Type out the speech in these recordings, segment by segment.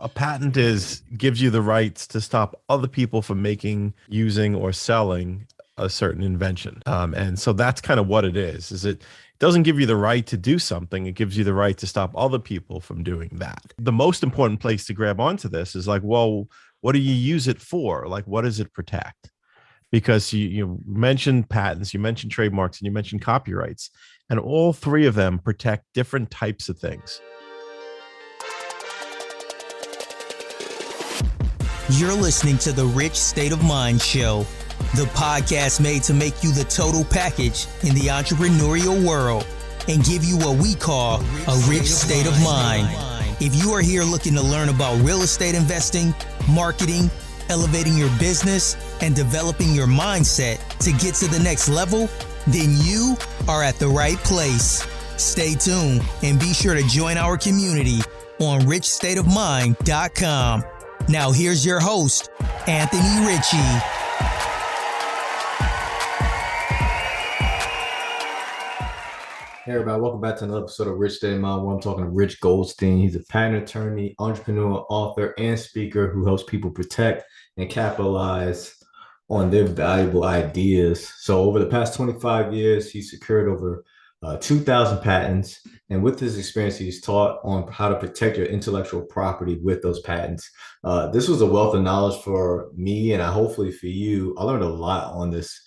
a patent gives you the rights to stop other people from making, using, or selling a certain invention. And so that's kind of what it is. It doesn't give you the right to do something. It gives you the right to stop other people from doing that. The most important place to grab onto this is like, well, what do you use it for? Like, what does it protect? Because you mentioned patents, you mentioned trademarks, and you mentioned copyrights, and all three of them protect different types of things. You're listening to the Rich State of Mind Show, the podcast made to make you the total package in the entrepreneurial world and give you what we call a rich state of mind. If you are here looking to learn about real estate investing, marketing, elevating your business, and developing your mindset to get to the next level, then you are at the right place. Stay tuned and be sure to join our community on richstateofmind.com. Now here's your host, Anthony Ritchie. Hey everybody, welcome back to another episode of Rich State of Mind, where I'm talking to Rich Goldstein. He's a patent attorney, entrepreneur, author, and speaker who helps people protect and capitalize on their valuable ideas. So over the past 25 years, he's secured over 2,000 patents. And with his experience, he's taught on how to protect your intellectual property with those patents. This was a wealth of knowledge for me, and hopefully for you. I learned a lot on this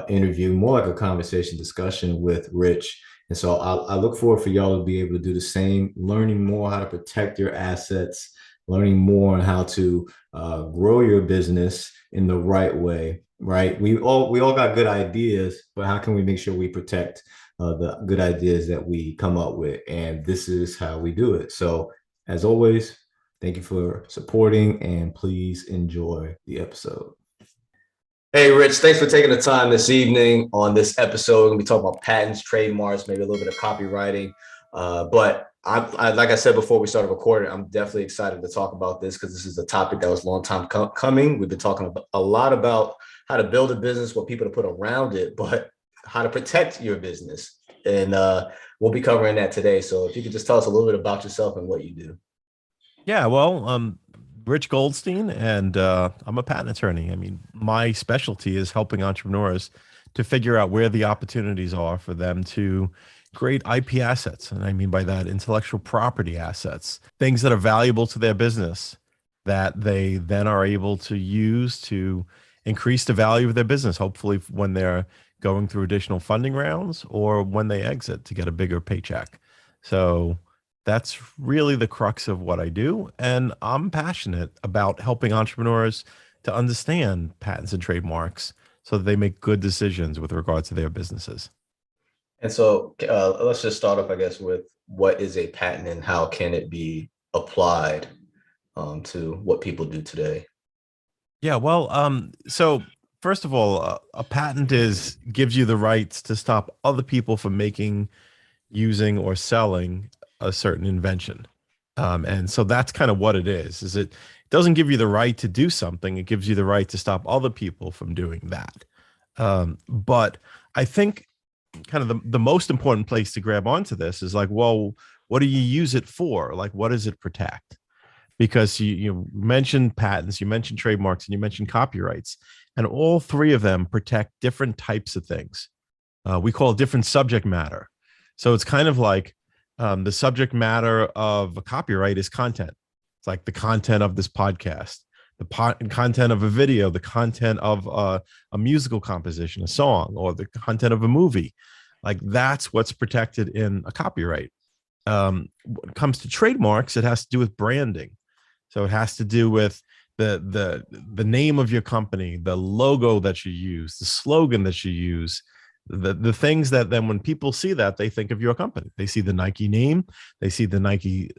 interview, more like a conversation discussion with Rich. And so I look forward for y'all to be able to do the same, learning more how to protect your assets, learning more on how to grow your business in the right way, right? We all got good ideas, but how can we make sure we protect the good ideas that we come up with? And this is how we do it. So as always, thank you for supporting, and please enjoy the episode. Hey, Rich, thanks for taking the time this evening on this episode. We're going to be talking about patents, trademarks, maybe a little bit of copywriting. But I like I said before we started recording, I'm definitely excited to talk about this because this is a topic that was a long time coming. We've been talking a lot about how to build a business, what people to put around it, but how to protect your business. And we'll be covering that today. So if you could just tell us a little bit about yourself and what you do. Yeah, well, Rich Goldstein, and I'm a patent attorney. I mean, my specialty is helping entrepreneurs to figure out where the opportunities are for them to create IP assets. And I mean by that, intellectual property assets, things that are valuable to their business that they then are able to use to increase the value of their business, hopefully when they're going through additional funding rounds or when they exit to get a bigger paycheck. So that's really the crux of what I do. And I'm passionate about helping entrepreneurs to understand patents and trademarks so that they make good decisions with regard to their businesses. And so let's just start off, I guess, with what is a patent and how can it be applied to what people do today? Yeah, well, so first of all, a patent gives you the rights to stop other people from making, using, or selling a certain invention. And so that's kind of what it is. It doesn't give you the right to do something. It gives you the right to stop other people from doing that. But I think kind of the most important place to grab onto this is like, well, what do you use it for? Like, what does it protect? Because you mentioned patents, you mentioned trademarks, and you mentioned copyrights, and all three of them protect different types of things. We call it different subject matter. So it's kind of like the subject matter of a copyright is content. It's like the content of this podcast, the content of a video, the content of a musical composition, a song, or the content of a movie. Like that's what's protected in a copyright. When it comes to trademarks, it has to do with branding. So it has to do with the name of your company, the logo that you use, the slogan that you use, the things that then when people see that, they think of your company. They see the Nike name, they see the Nike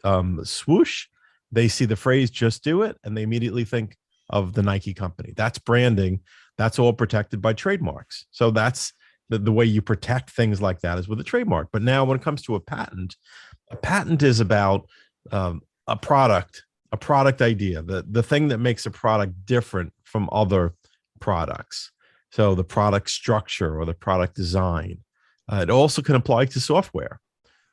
swoosh, they see the phrase "just do it," and they immediately think of the Nike company. That's branding. That's all protected by trademarks. So that's the way you protect things like that is with a trademark. But now when it comes to a patent is about a product idea, the thing that makes a product different from other products. So the product structure or the product design. It also can apply to software.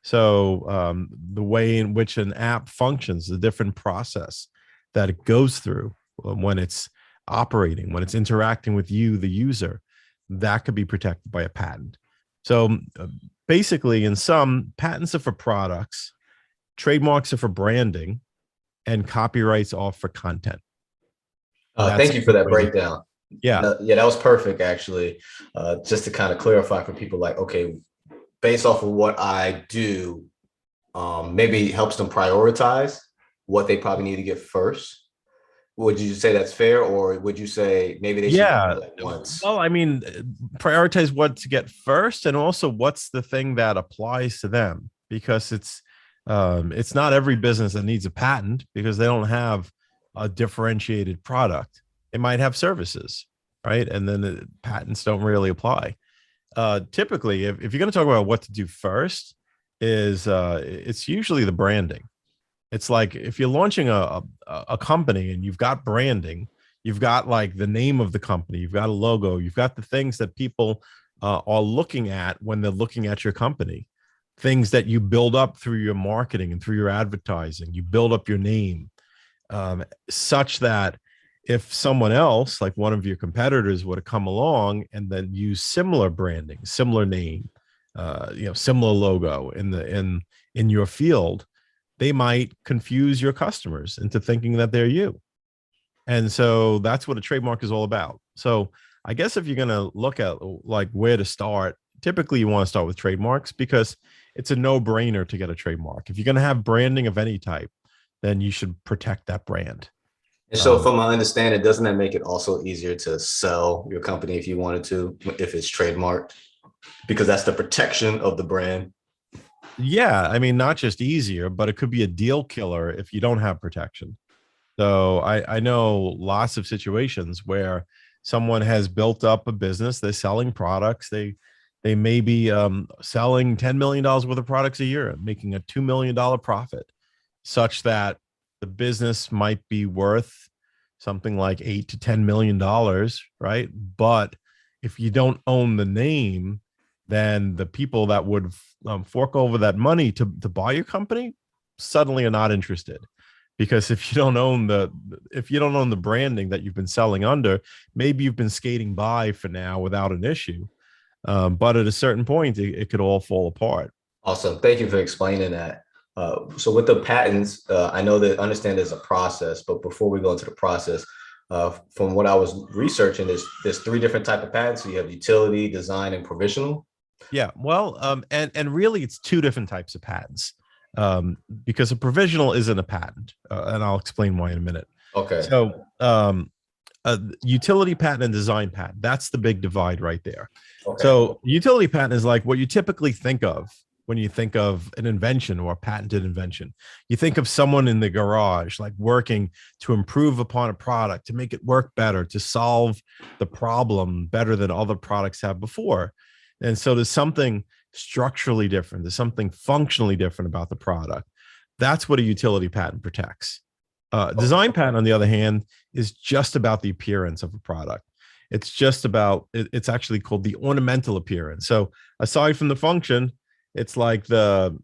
So the way in which an app functions, the different process that it goes through when it's operating, when it's interacting with you, the user, that could be protected by a patent. So basically, in some, patents are for products, trademarks are for branding, and copyrights are for content. That's Thank you for that breakdown. yeah. Yeah, that was perfect, actually. Just to kind of clarify for people, like, okay, based off of what I do, maybe it helps them prioritize what they probably need to get first. Would you say that's fair, or would you say maybe they should get Yeah. it at once? Well, I mean, prioritize what to get first, and also what's the thing that applies to them, because it's not every business that needs a patent because they don't have a differentiated product. They might have services, right? And then the patents don't really apply. Typically, if you're going to talk about what to do first, is it's usually the branding. It's like if you're launching a company and you've got branding, you've got like the name of the company, you've got a logo, you've got the things that people are looking at when they're looking at your company, things that you build up through your marketing and through your advertising. You build up your name, such that if someone else, like one of your competitors, were to come along and then use similar branding, similar name, similar logo in your field, they might confuse your customers into thinking that they're you. And so that's what a trademark is all about. So I guess if you're going to look at like where to start, typically you want to start with trademarks because it's a no-brainer to get a trademark. If you're going to have branding of any type, then you should protect that brand. And so, from my understanding, doesn't that make it also easier to sell your company if you wanted to, if it's trademarked, because that's the protection of the brand? Yeah, I mean, not just easier, but it could be a deal killer if you don't have protection. So I know lots of situations where someone has built up a business, they're selling products, they may be selling $10 million worth of products a year and making a $2 million profit, such that the business might be worth something like $8 to $10 million, right? But if you don't own the name, then the people that would fork over that money to buy your company suddenly are not interested, because if you don't own the branding that you've been selling under, maybe you've been skating by for now without an issue, but at a certain point it could all fall apart. Awesome. Thank you for explaining that. So with the patents, I know that understand there's a process, but before we go into the process, from what I was researching, there's three different type of patents. So you have utility, design, and provisional. Yeah, well, and really it's two different types of patents, because a provisional isn't a patent, and I'll explain why in a minute. Okay. So utility patent and design patent, that's the big divide right there. Okay. So utility patent is like what you typically think of when you think of an invention or a patented invention. You think of someone in the garage, like working to improve upon a product, to make it work better, to solve the problem better than other products have before. And so there's something structurally different, there's something functionally different about the product. That's what a utility patent protects. Design patent, on the other hand, is just about the appearance of a product. It's just about, it's actually called the ornamental appearance. So aside from the function, it's like the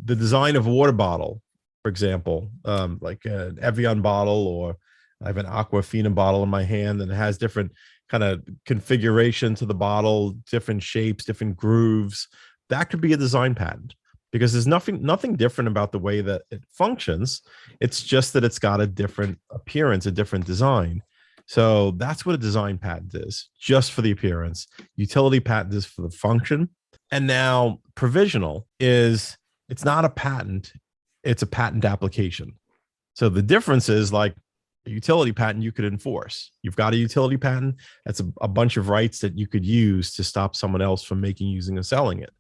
design of a water bottle, for example, like an Evian bottle, or I have an Aquafina bottle in my hand, and it has different kind of configuration to the bottle, different shapes, different grooves. That could be a design patent, because there's nothing different about the way that it functions. It's just that it's got a different appearance, a different design. So that's what a design patent is, just for the appearance. Utility patent is for the function. And now provisional is, it's not a patent, it's a patent application. So the difference is, like a utility patent you could enforce. You've got a utility patent, that's a bunch of rights that you could use to stop someone else from making, using, and selling it.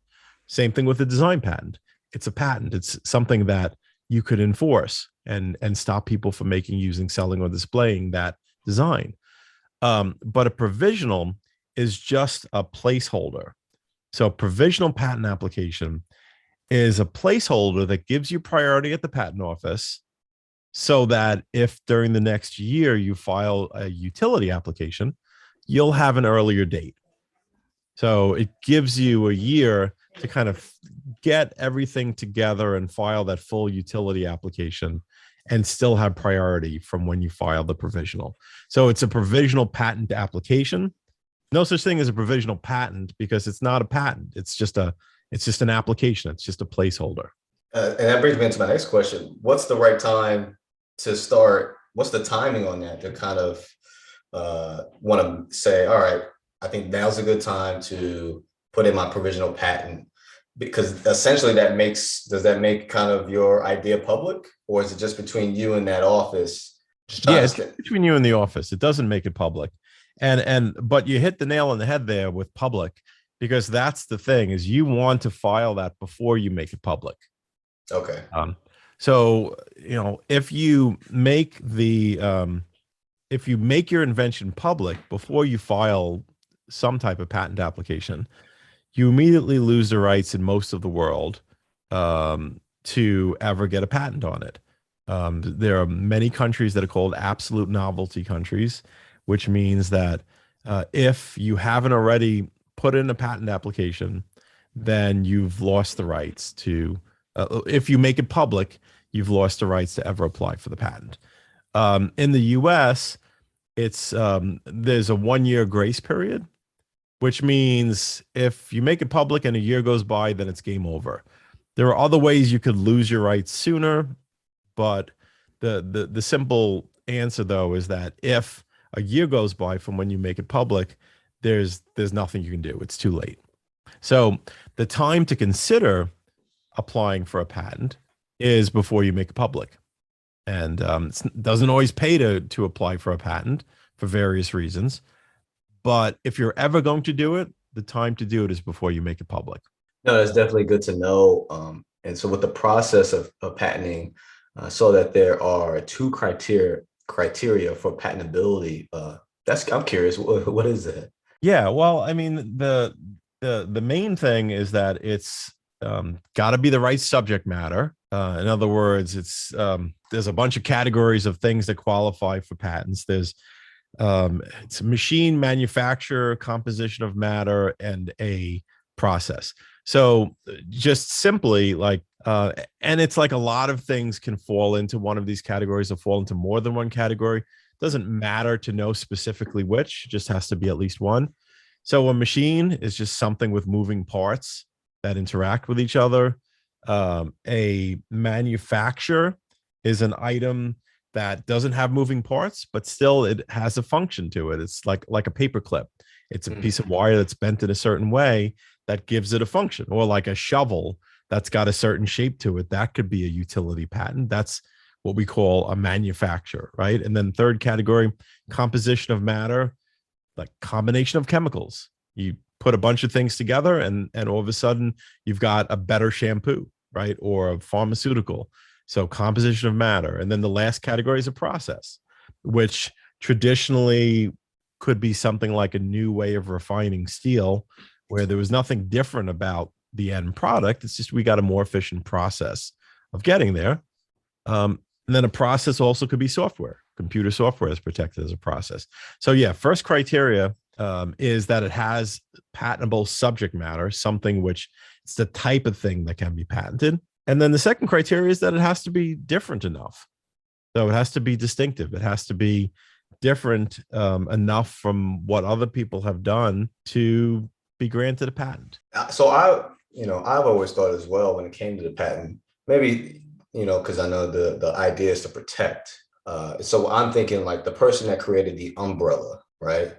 Same thing with the design patent. It's a patent. It's something that you could enforce and stop people from making, using, selling, or displaying that design. But a provisional is just a placeholder. So a provisional patent application is a placeholder that gives you priority at the patent office, so that if during the next year you file a utility application, you'll have an earlier date. So it gives you a year to kind of get everything together and file that full utility application and still have priority from when you file the provisional. So it's a provisional patent application. No such thing as a provisional patent because it's not a patent. It's just an application. It's just a placeholder. And that brings me into my next question. What's the right time to start? What's the timing on that to kind of want to say, all right, I think now's a good time to put in my provisional patent? Because essentially does that make kind of your idea public, or is it just between you and that office? Yeah, it's between you and the office. It doesn't make it public. But you hit the nail on the head there with public, because that's the thing, is you want to file that before you make it public. Okay. So, if you make your invention public before you file some type of patent application, you immediately lose the rights in most of the world to ever get a patent on it. There are many countries that are called absolute novelty countries, which means that if you haven't already put in a patent application, then you've lost the rights to, if you make it public, you've lost the rights to ever apply for the patent. In the US, there's a 1-year grace period, which means if you make it public and a year goes by, then it's game over. There are other ways you could lose your rights sooner, but the simple answer, though, is that if a year goes by from when you make it public, there's nothing you can do. It's too late. So the time to consider applying for a patent is before you make it public. And it doesn't always pay to apply for a patent for various reasons. But if you're ever going to do it, the time to do it is before you make it public. No, that's definitely good to know. And so with the process of patenting, so that there are 2 criteria for patentability. I'm curious, what is that? Yeah, well, I mean, the main thing is that it's got to be the right subject matter. In other words, there's a bunch of categories of things that qualify for patents. There's it's machine, manufacture, composition of matter, and a process. So just simply and it's like a lot of things can fall into one of these categories or fall into more than one category. It doesn't matter to know specifically which, it just has to be at least one. So a machine is just something with moving parts that interact with each other. A manufacturer is an item that doesn't have moving parts, but still it has a function to it. It's like a paper clip. It's a piece of wire that's bent in a certain way that gives it a function, or like a shovel that's got a certain shape to it. That could be a utility patent. That's what we call a manufacturer, right? And then third category, composition of matter, like combination of chemicals. You put a bunch of things together and all of a sudden you've got a better shampoo, right? Or a pharmaceutical. So composition of matter. And then the last category is a process, which traditionally could be something like a new way of refining steel, where there was nothing different about the end product. It's just we got a more efficient process of getting there. And then a process also could be software. Computer software is protected as a process. So yeah, first criteria is that it has patentable subject matter, something which it's the type of thing that can be patented. And then the second criteria is that it has to be different enough. So it has to be distinctive. It has to be different enough from what other people have done to be granted a patent. So I've always thought as well when it came to the patent, maybe, because I know the idea is to protect. So I'm thinking like the person that created the umbrella, right?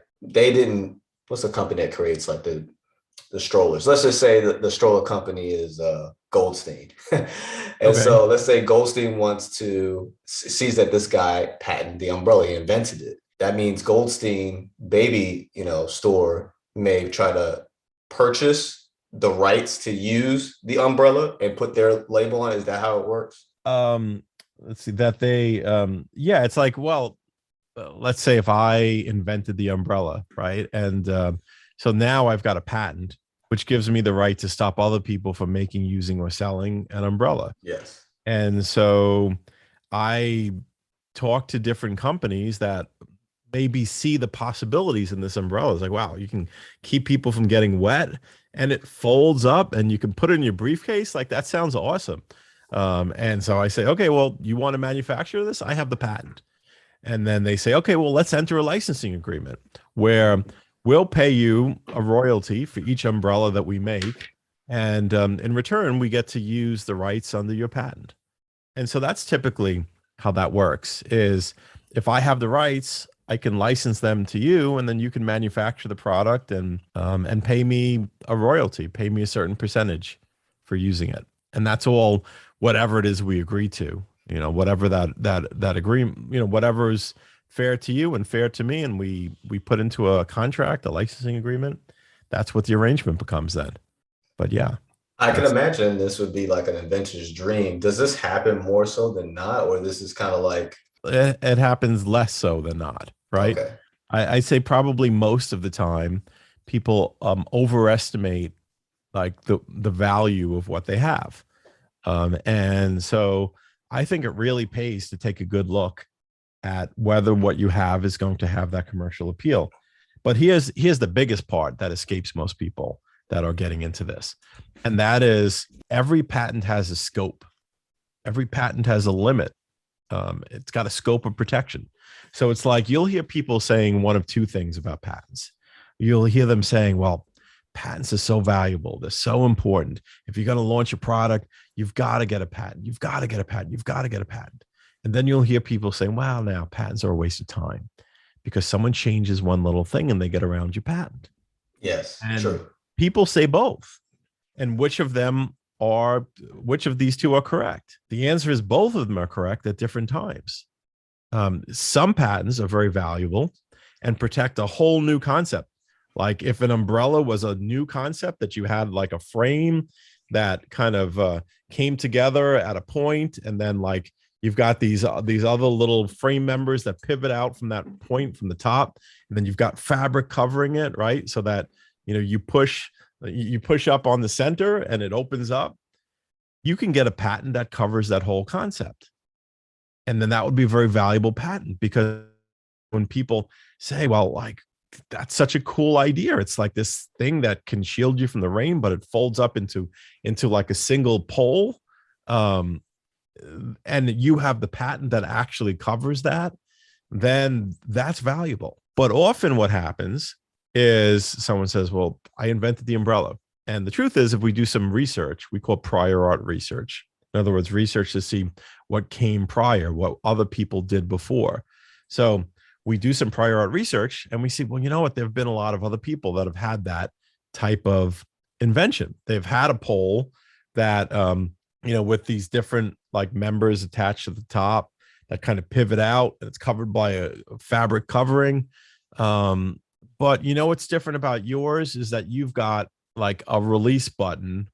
What's the company that creates like the strollers? Let's just say that the stroller company is Goldstein. So let's say Goldstein sees that this guy patented the umbrella, he invented it. That means Goldstein baby, store may try to purchase the rights to use the umbrella and put their label on it. Is that how it works? Let's see that it's like, well, let's say if I invented the umbrella, right? And so now I've got a patent, which gives me the right to stop other people from making, using, or selling an umbrella. Yes. And so I talk to different companies that maybe see the possibilities in this umbrella. It's like, wow, you can keep people from getting wet, and it folds up and you can put it in your briefcase. Like, that sounds awesome. And so I say, okay, well, you want to manufacture this? I have the patent. And then they say, okay, well, let's enter a licensing agreement where we'll pay you a royalty for each umbrella that we make. And in return, we get to use the rights under your patent. And so that's typically how that works is if I have the rights, I can license them to you, and then you can manufacture the product and pay me a royalty, pay me a certain percentage for using it. And that's all whatever it is we agree to, whatever that agreement, whatever is fair to you and fair to me, and we put into a contract, a licensing agreement. That's what the arrangement becomes then. But yeah, I can imagine this would be like an inventor's dream. Does this happen more so than not, or this is kind of like it happens less so than not, right? okay? I'd say probably most of the time people overestimate like the value of what they have. And so I think it really pays to take a good look at whether what you have is going to have that commercial appeal. But here's the biggest part that escapes most people that are getting into this. And that is every patent has a scope. Every patent has a limit. It's got a scope of protection. So it's like you'll hear people saying one of two things about patents. You'll hear them saying, well, patents are so valuable. They're so important. If you're going to launch a product, you've got to get a patent. You've got to get a patent. You've got to get a patent. And then you'll hear people saying, wow, now patents are a waste of time because someone changes one little thing and they get around your patent. Yes, And true. people say both. And which of these two are correct? The answer is both of them are correct at different times. Some patents are very valuable and protect a whole new concept. Like if an umbrella was a new concept that you had like a frame that kind of came together at a point, and then like you've got these other little frame members that pivot out from that point from the top, and then you've got fabric covering it, right? So that you push up on the center and it opens up. You can get a patent that covers that whole concept. And then that would be a very valuable patent, because when people say, well, like, that's such a cool idea. It's like this thing that can shield you from the rain, but it folds up into like a single pole. And you have the patent that actually covers that, then that's valuable. But often what happens is someone says, well, I invented the umbrella. And the truth is, if we do some research, we call prior art research. In other words, research to see what came prior, what other people did before. So we do some prior art research and we see, well, you know what? There have been a lot of other people that have had that type of invention. They've had a pole that, with these different like members attached to the top that kind of pivot out, and it's covered by a fabric covering. But what's different about yours is that you've got like a release button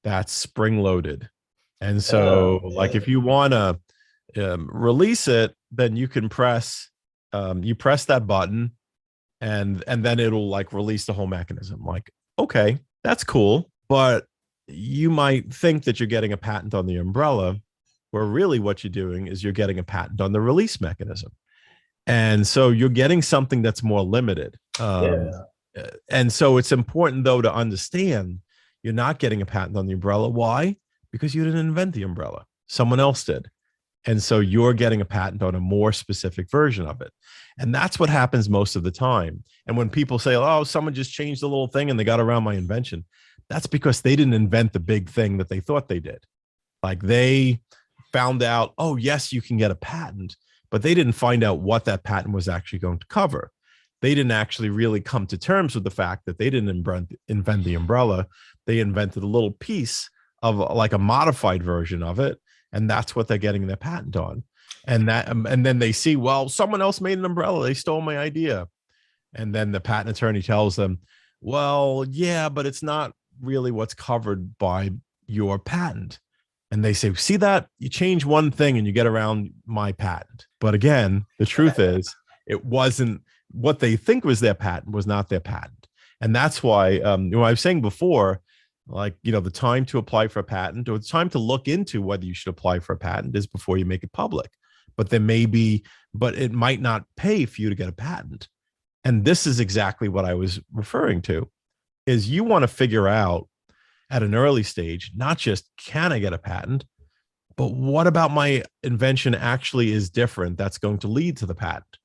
that's spring loaded. And so like if you want to release it, then you can press that button and then it'll like release the whole mechanism. Like, okay, that's cool. But you might think that you're getting a patent on the umbrella, where really what you're doing is you're getting a patent on the release mechanism. And so you're getting something that's more limited. And so it's important, though, to understand you're not getting a patent on the umbrella. Why? Because you didn't invent the umbrella. Someone else did. And so you're getting a patent on a more specific version of it. And that's what happens most of the time. And when people say, oh, someone just changed a little thing and they got around my invention, that's because they didn't invent the big thing that they thought they did. Like they found out, oh, yes, you can get a patent, but they didn't find out what that patent was actually going to cover. They didn't actually really come to terms with the fact that they didn't invent the umbrella. They invented a little piece of like a modified version of it. And that's what they're getting their patent on. And then they see, well, someone else made an umbrella. They stole my idea. And then the patent attorney tells them, well, yeah, but it's not really what's covered by your patent. And they say, see that? You change one thing and you get around my patent. But again, the truth is it wasn't what they think was their patent was not their patent. And that's why, I was saying before, like, the time to apply for a patent or the time to look into whether you should apply for a patent is before you make it public. But there may be but it might not pay for you to get a patent. And this is exactly what I was referring to, is you want to figure out at an early stage, not just can I get a patent, but what about my invention actually is different that's going to lead to the patent?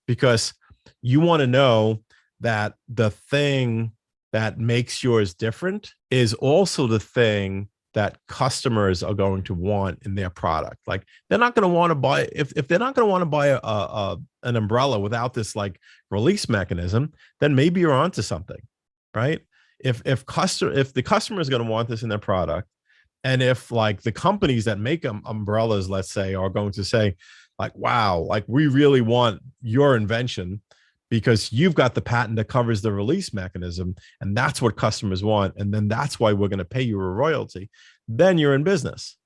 Because you want to know that the thing that makes yours different is also the thing that customers are going to want in their product. Like they're not going to want to buy, if they're not going to want to buy an umbrella without this like release mechanism, then maybe you're onto something, right? If the customer is going to want this in their product, and if like the companies that make umbrellas, let's say, are going to say like, wow, like we really want your invention because you've got the patent that covers the release mechanism, and that's what customers want, and then that's why we're going to pay you a royalty, then you're in business.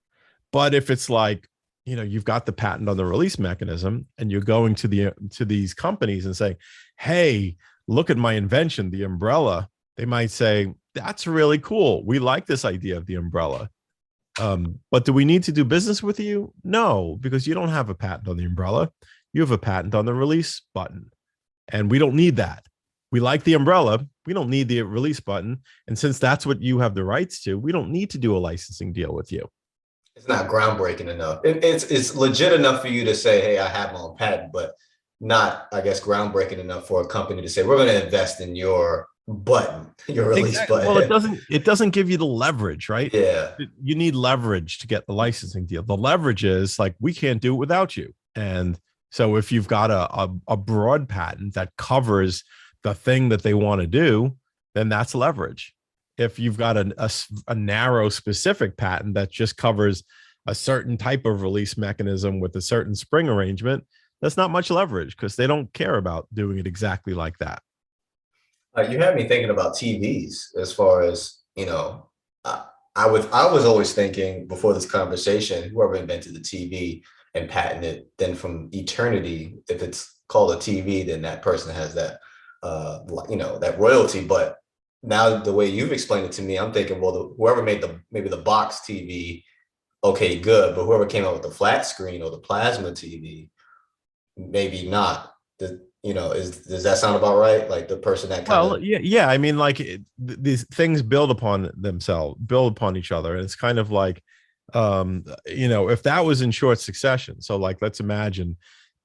But if it's like, you know, you've got the patent on the release mechanism and you're going to these companies and say, hey, look at my invention, the umbrella, they might say, that's really cool. We like this idea of the umbrella. But do we need to do business with you? No, because you don't have a patent on the umbrella. You have a patent on the release button. And we don't need that. We like the umbrella. We don't need the release button. And since that's what you have the rights to, we don't need to do a licensing deal with you. It's not groundbreaking enough. It's legit enough for you to say, hey, I have my own patent, but not, I guess, groundbreaking enough for a company to say, we're going to invest in your button, your release button. Well, it doesn't give you the leverage, right? Yeah. You need leverage to get the licensing deal. The leverage is like, we can't do it without you. And so if you've got a broad patent that covers the thing that they want to do, then that's leverage. If you've got a narrow specific patent that just covers a certain type of release mechanism with a certain spring arrangement, that's not much leverage because they don't care about doing it exactly like that. You had me thinking about TVs as far as, you know, I was always thinking before this conversation, whoever invented the TV and patented, then from eternity, if it's called a TV, then that person has that, you know, that royalty. But now the way you've explained it to me, I'm thinking, well, whoever made maybe the box TV, okay, good. But whoever came out with the flat screen or the plasma TV, maybe not. You know, does that sound about right? Like the person that yeah. I mean, like these things build upon themselves, build upon each other. And it's kind of like, you know, if that was in short succession. So like, let's imagine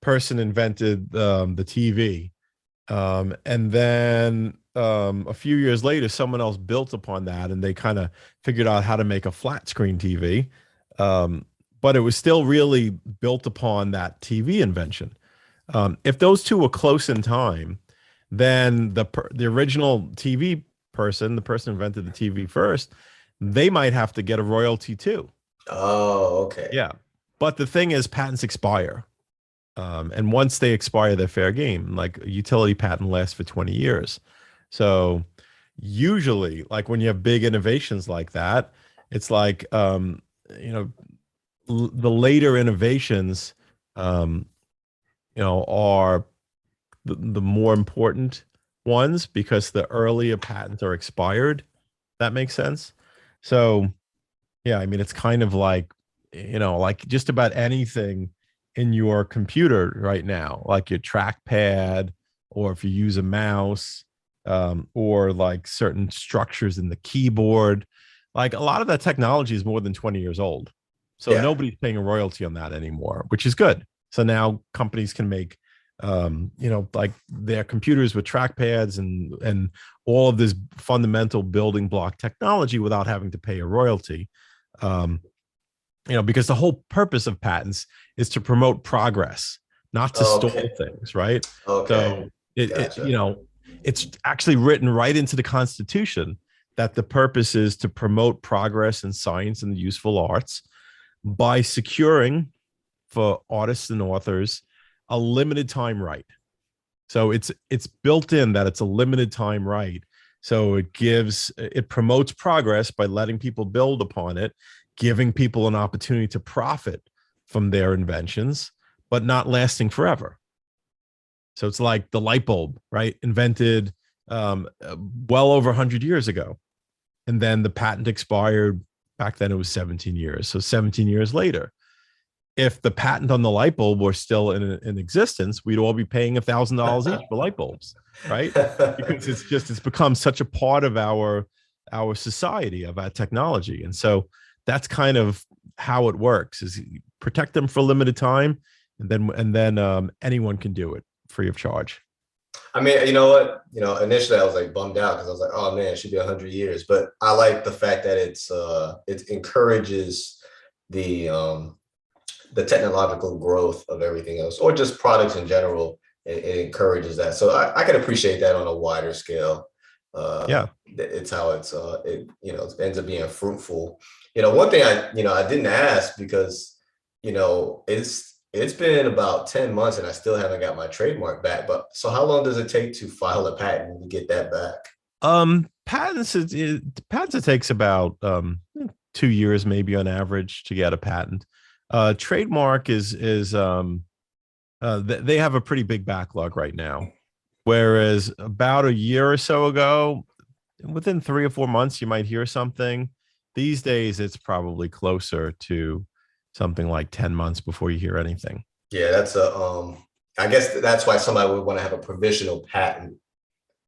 person invented the TV. And then a few years later, someone else built upon that and they kind of figured out how to make a flat screen TV. But it was still really built upon that TV invention. If those two were close in time, then the original TV person, the person who invented the TV first, they might have to get a royalty too. Oh, okay. Yeah. But the thing is, patents expire. And once they expire, they're fair game. Like a utility patent lasts for 20 years. So usually, like when you have big innovations like that, it's like, you know, the later innovations, you know, are the more important ones because the earlier patents are expired. That makes sense. So, yeah, I mean, it's kind of like, you know, like just about anything in your computer right now, like your trackpad, or if you use a mouse, or like certain structures in the keyboard, like a lot of that technology is more than 20 years old. So Yeah. nobody's paying a royalty on that anymore, which is good. So now companies can make, you know, like their computers with trackpads and all of this fundamental building block technology without having to pay a royalty. You know, because the whole purpose of patents is to promote progress, not to stall things, right? Okay. So Gotcha. you know, it's actually written right into the Constitution that the purpose is to promote progress in science and the useful arts by securing for artists and authors a limited time right. So it's built in that it's a limited time right. So it promotes progress by letting people build upon it, giving people an opportunity to profit from their inventions, but not lasting forever. So it's like the light bulb, right? Invented well over 100 years ago. And then the patent expired. Back then it was 17 years. So 17 years later, if the patent on the light bulb were still in existence, we'd all be paying $1,000 each for light bulbs, right? Because it's become such a part of our society, of our technology. And so that's kind of how it works, is you protect them for a limited time, and then anyone can do it free of charge. I mean, you know what? Initially I was like bummed out because I was like, oh man, it should be 100 years. But I like the fact that it encourages the technological growth of everything else, or just products in general. It encourages that. So I can appreciate that on a wider scale. Yeah, it's how it ends up being fruitful. One thing I didn't ask, because it's been about 10 months and I still haven't got my trademark back. But so how long does it take to file a patent and get that back? Patents, it takes about 2 years maybe on average to get a patent. Trademark is they have a pretty big backlog right now, whereas about a year or so ago, within 3 or 4 months, you might hear something. These days, it's probably closer to something like 10 months before you hear anything. Yeah, that's I guess that's why somebody would want to have a provisional patent,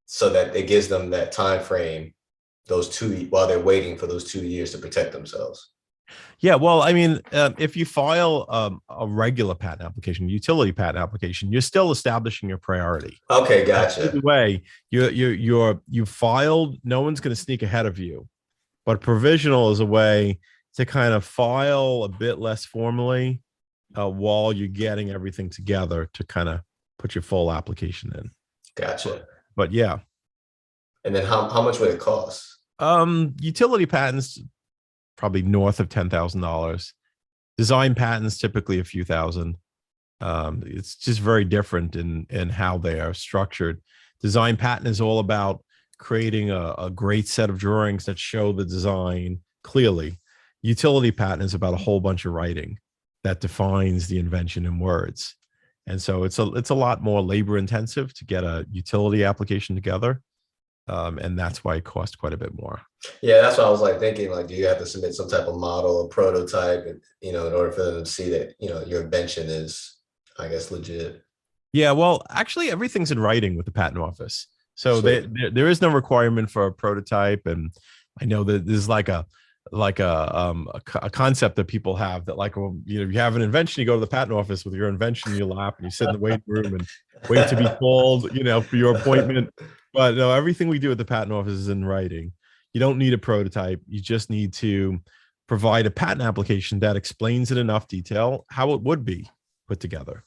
so that it gives them that time frame, while they're waiting for those 2 years to protect themselves. Yeah, well, I mean, if you file a regular patent application, utility patent application, you're still establishing your priority. Okay, gotcha. Either way, you filed. No one's going to sneak ahead of you, but provisional is a way to kind of file a bit less formally while you're getting everything together to kind of put your full application in. Gotcha. But yeah. And then how much would it cost? Utility patents, probably north of $10,000. Design patents, typically a few thousand. It's just very different in how they are structured. Design patent is all about creating a great set of drawings that show the design clearly. Utility patent is about a whole bunch of writing that defines the invention in words. And so it's a lot more labor intensive to get a utility application together. And that's why it costs quite a bit more. Yeah, that's what I was like thinking. Like, do you have to submit some type of model or prototype, in order for them to see that, your invention is, I guess, legit? Yeah, well, actually, everything's in writing with the patent office. So there is no requirement for a prototype. And I know that there's like a concept that people have that, like, well, you have an invention, you go to the patent office with your invention in your lap, and you sit in the waiting room and wait to be called, for your appointment. But no, everything we do at the patent office is in writing. You don't need a prototype. You just need to provide a patent application that explains in enough detail how it would be put together.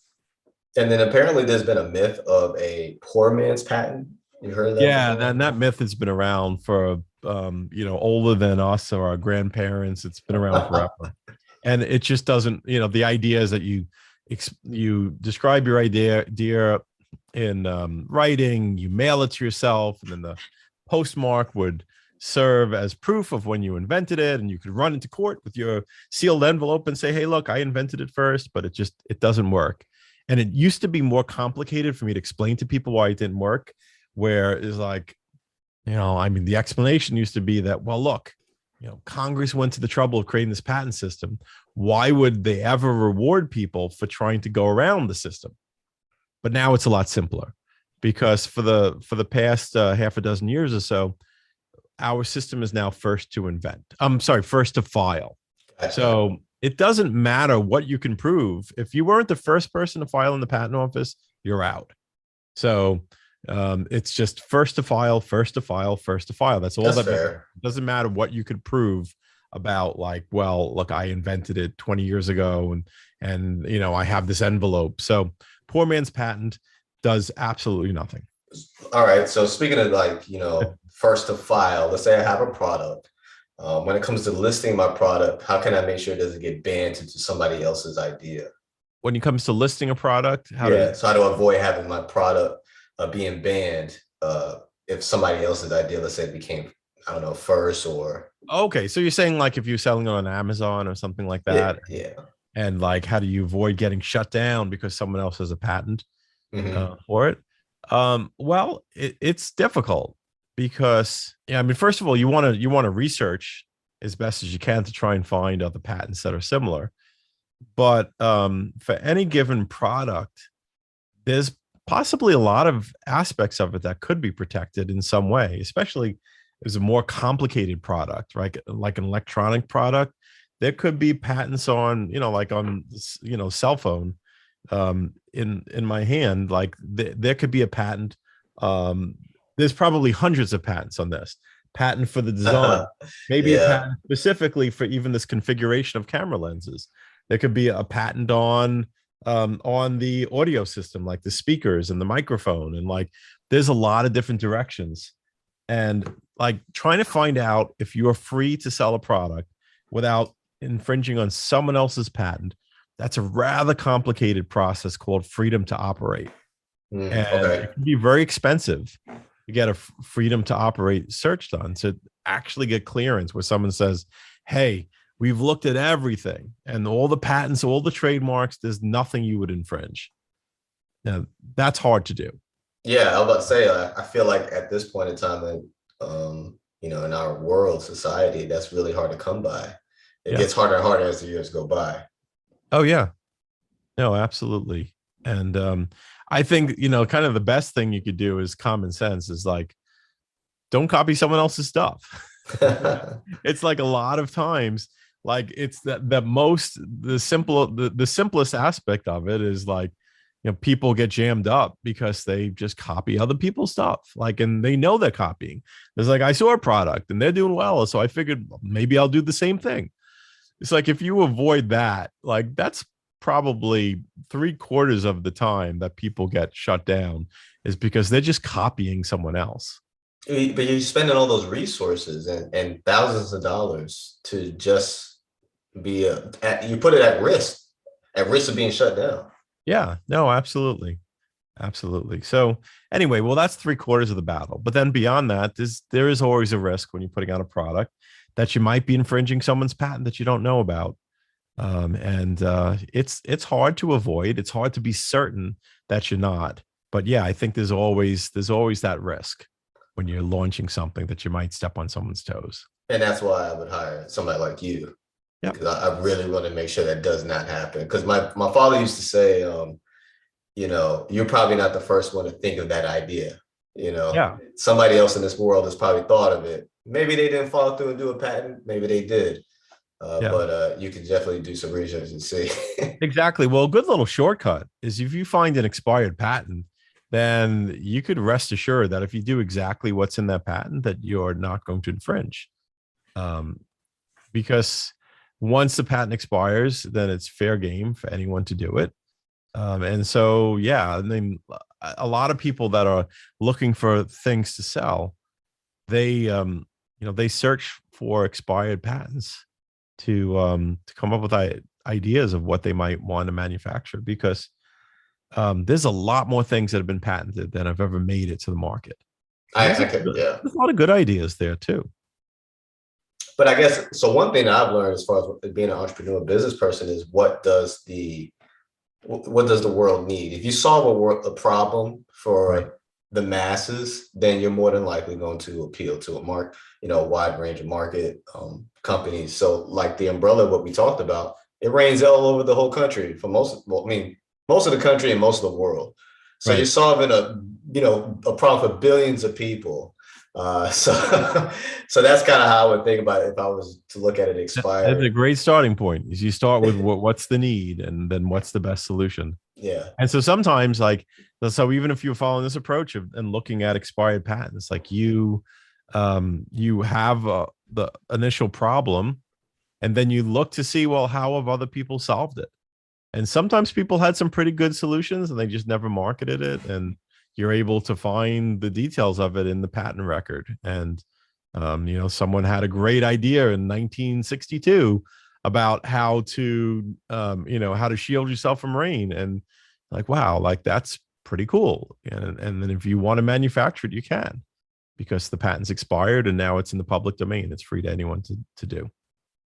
And then apparently there's been a myth of a poor man's patent. You heard of that? Yeah, and that myth has been around for older than us or our grandparents. It's been around forever. And it just doesn't, the idea is that you describe your idea in writing, you mail it to yourself, and then the postmark would serve as proof of when you invented it, and you could run into court with your sealed envelope and say, hey, look, I invented it first. But it doesn't work. And it used to be more complicated for me to explain to people why it didn't work, where it's like, the explanation used to be that, well, look, Congress went to the trouble of creating this patent system. Why would they ever reward people for trying to go around the system? But now it's a lot simpler, because for the past half a dozen years or so, our system is now first to file. So it doesn't matter what you can prove. If you weren't the first person to file in the patent office, you're out. So it's just first to file, first to file, first to file. That's all. That's fair. It doesn't matter what you could prove about, like, well, look, I invented it 20 years ago, and I have this envelope. So poor man's patent does absolutely nothing. All right. So speaking of first to file, let's say I have a product. When it comes to listing my product, how can I make sure it doesn't get banned into somebody else's idea? When it comes to listing a product, how do I avoid having my product being banned if somebody else's idea, let's say, became, I don't know, first or... Okay, so you're saying, like, if you're selling it on Amazon or something like that, yeah. And like, how do you avoid getting shut down because someone else has a patent for it? Well, it's difficult because, first of all, you want to research as best as you can to try and find other patents that are similar. but for any given product, there's possibly a lot of aspects of it that could be protected in some way, especially if it's a more complicated product, right? Like an electronic product. There could be patents on, like on, cell phone, in my hand. Like there could be a patent. Um, there's probably hundreds of patents on this. Patent for the design, maybe a Yeah. patent specifically for even this configuration of camera lenses. There could be a patent on the audio system, like the speakers and the microphone, and like there's a lot of different directions. And like trying to find out if you are free to sell a product without infringing on someone else's patent, that's a rather complicated process called freedom to operate. And Okay. it can be very expensive to get a freedom to operate search done, to actually get clearance where someone says, hey, we've looked at everything and all the patents, all the trademarks, there's nothing you would infringe. Now, that's hard to do. Yeah, I was about to say, I feel like at this point in time, in our world, society, that's really hard to come by. It Yeah. gets harder and harder as the years go by. Oh, yeah. No, absolutely. And I think, kind of the best thing you could do is common sense, is like, don't copy someone else's stuff. It's like a lot of times, like it's the simplest aspect of it is like, people get jammed up because they just copy other people's stuff, like, and they know they're copying. It's like, I saw a product and they're doing well, so I figured maybe I'll do the same thing. It's like, if you avoid that, like that's probably 3/4 of the time that people get shut down is because they're just copying someone else. But you're spending all those resources and thousands of dollars to just you put it at risk of being shut down. Yeah, no, absolutely. Absolutely. So anyway, well, that's 3/4 of the battle. But then beyond that, there is always a risk when you're putting out a product that you might be infringing someone's patent that you don't know about. And it's hard to avoid. It's hard to be certain that you're not. But yeah, I think there's always that risk when you're launching something, that you might step on someone's toes. And that's why I would hire somebody like you, Yep. because I really want to make sure that does not happen. Because my father used to say, you're probably not the first one to think of that idea. Yeah. Somebody else in this world has probably thought of it. Maybe they didn't follow through and do a patent. Maybe they did. Yeah. But you can definitely do some research and see. Exactly. Well, a good little shortcut is, if you find an expired patent, then you could rest assured that if you do exactly what's in that patent, that you're not going to infringe. Because once the patent expires, then it's fair game for anyone to do it. And so, yeah, I mean, a lot of people that are looking for things to sell, they search for expired patents to come up with ideas of what they might want to manufacture, because there's a lot more things that have been patented than have ever made it to the market. I could, yeah. There's a lot of good ideas there too. But I guess, so one thing that I've learned as far as being an entrepreneur business person is, what does the world need? If you solve a problem for Right. the masses, then you're more than likely going to appeal to a wide range of market companies. So like the umbrella, what we talked about, it rains all over the whole country for most of the country and most of the world. So Right. you're solving a problem for billions of people. So that's kind of how I would think about it if I was to look at it expire. That's a great starting point. Is you start with what's the need, and then what's the best solution. Yeah. And so sometimes, so even if you're following this approach and looking at expired patents, like you have the initial problem, and then you look to see, well, how have other people solved it? And sometimes people had some pretty good solutions and they just never marketed it. And you're able to find the details of it in the patent record. And, someone had a great idea in 1962 about how to shield yourself from rain. And like, wow, like that's pretty cool. And then if you want to manufacture it, you can, because the patent's expired and now it's in the public domain. It's free to anyone to do.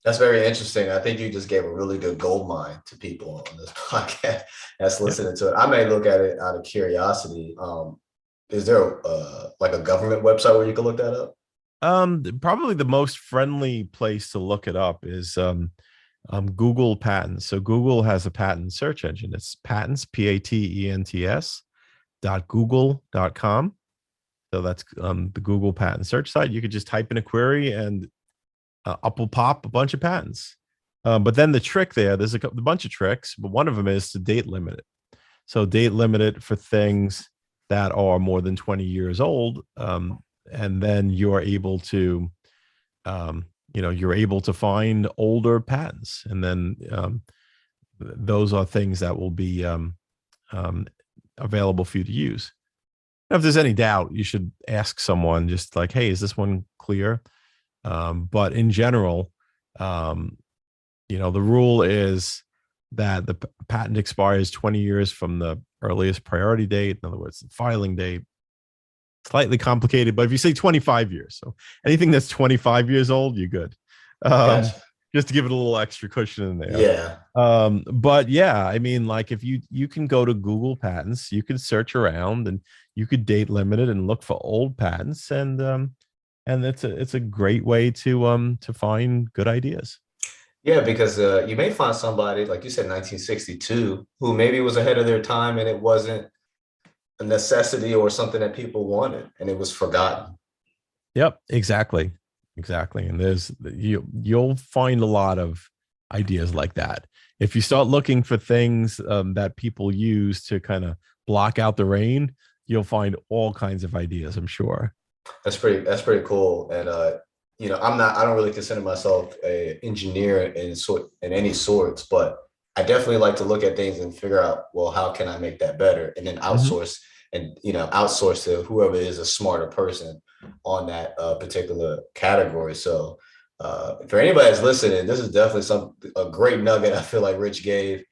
That's very interesting. I think you just gave a really good gold mine to people on this podcast that's listening to it. I may look at it out of curiosity. Is there like a government website where you can look that up? Probably the most friendly place to look it up is Google Patents. So Google has a patent search engine. It's patents, Patents, .google.com. So that's the Google patent search site. You could just type in a query and up will pop a bunch of patents. But then the trick there's a bunch of tricks, but one of them is to date limit it. So date limit it for things that are more than 20 years old. And then you're able to, you're able to find older patents. And then those are things that will be available for you to use. If there's any doubt, you should ask someone just like, hey, is this one clear? But in general, the rule is that the patent expires 20 years from the earliest priority date. In other words, the filing date. Slightly complicated, but if you say 25 years, so anything that's 25 years old, you're good. Gotcha. Just to give it a little extra cushion in there. Yeah. But yeah, I mean, like if you can go to Google Patents, you can search around and you could date limit it and look for old patents, and it's a great way to find good ideas. Yeah, because you may find somebody, like you said, 1962, who maybe was ahead of their time and it wasn't a necessity or something that people wanted and it was forgotten. Yep, exactly. And you'll find a lot of ideas like that. If you start looking for things that people use to kind of block out the rain, you'll find all kinds of ideas, I'm sure. That's pretty cool. And I don't really consider myself an engineer in any sorts, but I definitely like to look at things and figure out, well, how can I make that better? And then outsource outsource to whoever is a smarter person on that particular category. So for anybody that's listening, this is definitely a great nugget I feel like Rich gave.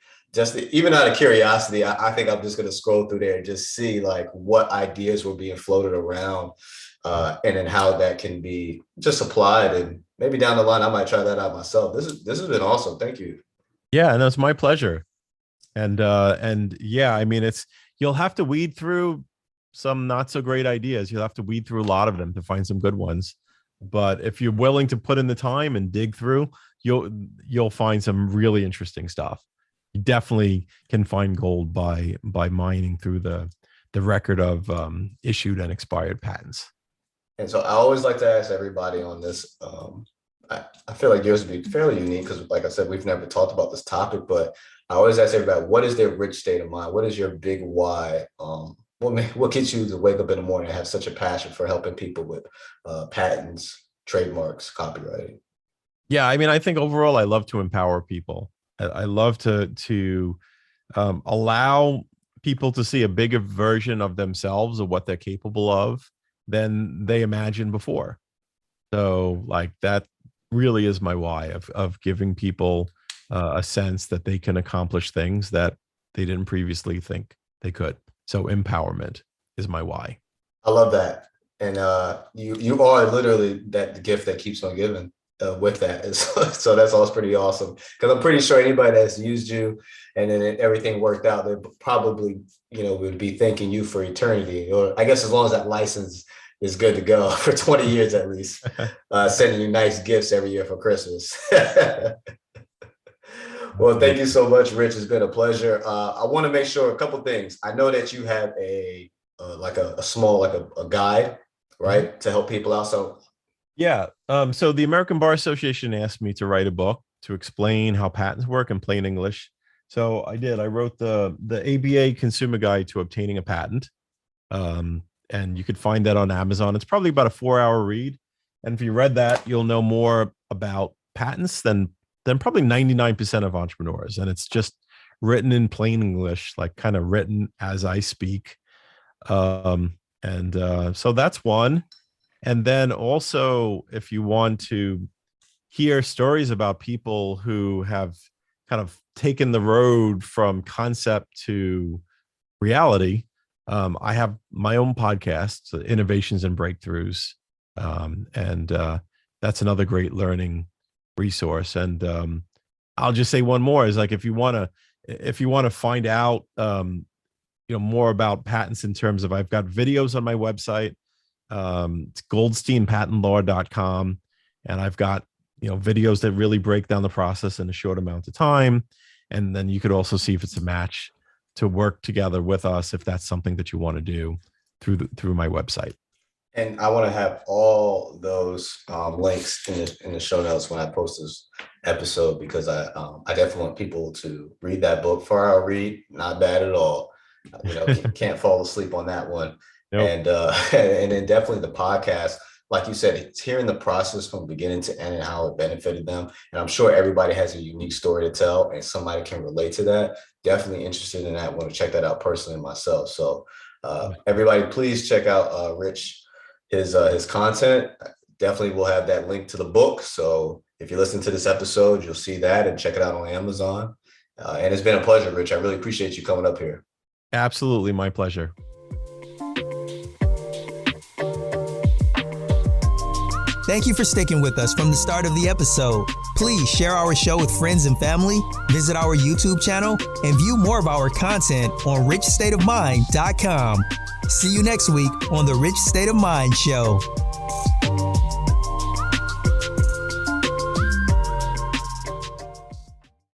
Even out of curiosity, I think I'm just going to scroll through there and just see like what ideas were being floated around, and then how that can be just applied. And maybe down the line, I might try that out myself. This has been awesome. Thank you. Yeah, and it's my pleasure. And yeah, I mean, you'll have to weed through some not so great ideas. You'll have to weed through a lot of them to find some good ones. But if you're willing to put in the time and dig through, you'll find some really interesting stuff. You definitely can find gold by mining through the record of issued and expired patents. And so I always like to ask everybody on this. I feel like yours would be fairly unique because, like I said, we've never talked about this topic, but I always ask everybody, what is their rich state of mind? What is your big why? What gets you to wake up in the morning and have such a passion for helping people with patents, trademarks, copywriting? Yeah, I mean, I think overall, I love to empower people. I love to allow people to see a bigger version of themselves, of what they're capable of, than they imagined before. So, like, that really is my why of giving people a sense that they can accomplish things that they didn't previously think they could. So empowerment is my why. I love that. And you are literally that gift that keeps on giving with that. So that's always pretty awesome. Because I'm pretty sure anybody that's used you and then everything worked out, they probably, would be thanking you for eternity. Or I guess as long as that license is good to go for 20 years at least, sending you nice gifts every year for Christmas. Well, thank you so much, Rich. It's been a pleasure. I want to make sure a couple of things. I know that you have a small guide, right, to help people out. So yeah. So the American Bar Association asked me to write a book to explain how patents work in plain English. So I did. I wrote the ABA Consumer Guide to Obtaining a Patent. And you could find that on Amazon. It's probably about a 4-hour read. And if you read that, you'll know more about patents than probably 99% of entrepreneurs. And it's just written in plain English, like kind of written as I speak. So that's one. And then also, if you want to hear stories about people who have kind of taken the road from concept to reality, I have my own podcast, Innovations and Breakthroughs. That's another great learning resource. And I'll just say one more is like, if you want to find out, more about patents in terms of, I've got videos on my website. It's goldsteinpatentlaw.com. And I've got, videos that really break down the process in a short amount of time. And then you could also see if it's a match to work together with us if that's something that you want to do through my website. And I want to have all those links in the show notes when I post this episode, because I definitely want people to read that book. 4-Hour Read, not bad at all. Can't fall asleep on that one. Nope. And then definitely the podcast. Like you said, it's hearing the process from beginning to end and how it benefited them. And I'm sure everybody has a unique story to tell, and somebody can relate to that. Definitely interested in that. Want to check that out personally myself. So everybody, please check out Rich, his content. Definitely will have that link to the book. So if you listen to this episode, you'll see that and check it out on Amazon. And it's been a pleasure, Rich. I really appreciate you coming up here. Absolutely. My pleasure. Thank you for sticking with us from the start of the episode. Please share our show with friends and family, visit our YouTube channel, and view more of our content on richstateofmind.com. See you next week on the Rich State of Mind Show.